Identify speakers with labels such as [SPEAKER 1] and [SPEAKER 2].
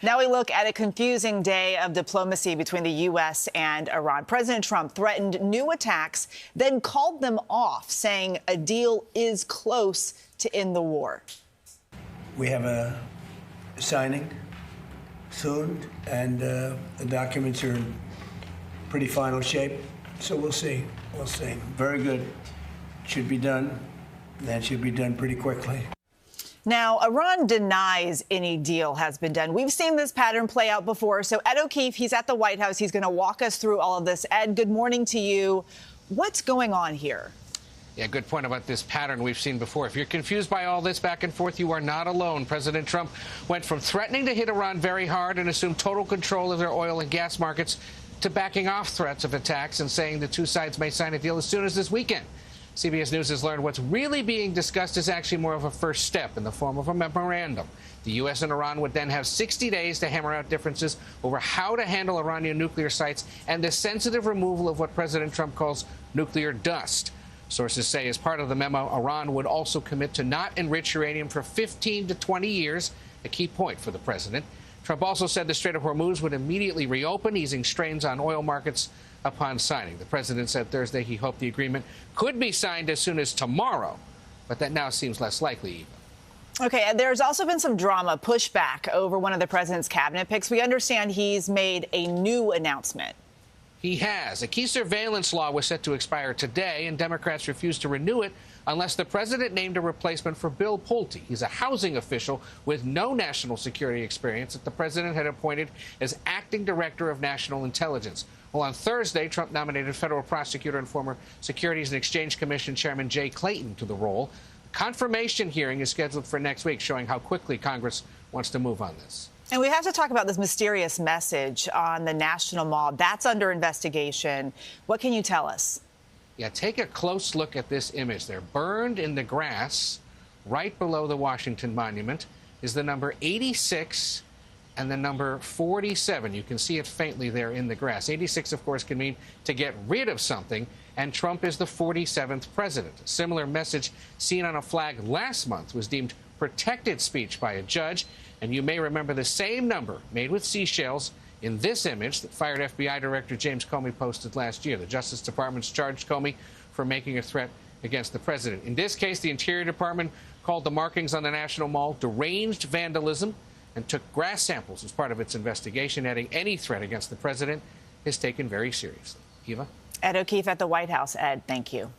[SPEAKER 1] Now we look at a confusing day of diplomacy between the U.S. and Iran. President Trump threatened new attacks, then called them off, saying a deal is close to end the war.
[SPEAKER 2] We have a signing soon, and the documents are in pretty final shape. So we'll see. We'll see. Very good. Should be done. That should be done pretty quickly.
[SPEAKER 1] Now, Iran denies any deal has been done. We've seen this pattern play out before. So Ed O'Keefe, he's at the White House. He's going to walk us through all of this. Ed, good morning to you. What's going on here?
[SPEAKER 3] Yeah, good point about this pattern we've seen before. If you're confused by all this back and forth, you are not alone. President Trump went from threatening to hit Iran very hard and assume total control of their oil and gas markets to backing off threats of attacks and saying the two sides may sign a deal as soon as this weekend. CBS News has learned what's really being discussed is actually more of a first step in the form of a memorandum. The U.S. and Iran would then have 60 days to hammer out differences over how to handle Iranian nuclear sites and the sensitive removal of what President Trump calls nuclear dust. Sources say as part of the memo, Iran would also commit to not enrich uranium for 15 to 20 years, a key point for the president. Trump also said the Strait of Hormuz would immediately reopen, easing strains on oil markets upon signing. The president said Thursday he hoped the agreement could be signed as soon as tomorrow, but that now seems less likely even.
[SPEAKER 1] Okay, there's also been some drama, pushback over one of the president's cabinet picks. We understand he's made a new announcement.
[SPEAKER 3] He has. A key surveillance law was set to expire today, and Democrats refused to renew it unless the president named a replacement for Bill Pulte. He's a housing official with no national security experience that the president had appointed as acting director of national intelligence. Well, on Thursday, Trump nominated federal prosecutor and former Securities and Exchange Commission Chairman Jay Clayton to the role. The confirmation hearing is scheduled for next week, showing how quickly Congress wants to move on this.
[SPEAKER 1] And we have to talk about this mysterious message on the National Mall. That's under investigation. What can you tell us?
[SPEAKER 3] Yeah, take a close look at this image. They're burned in the grass right below the Washington Monument is the number 86 and the number 47. You can see it faintly there in the grass. 86, of course, can mean to get rid of something, and Trump is the 47th president. A similar message seen on a flag last month was deemed protected speech by a judge, and you may remember the same number made with seashells in this image that fired FBI Director James Comey posted last year. The Justice Department's charged Comey for making a threat against the president. In this case, the Interior Department called the markings on the National Mall deranged vandalism and took grass samples as part of its investigation, adding any threat against the president is taken very seriously. Eva?
[SPEAKER 1] Ed O'Keefe at the White House. Ed, thank you.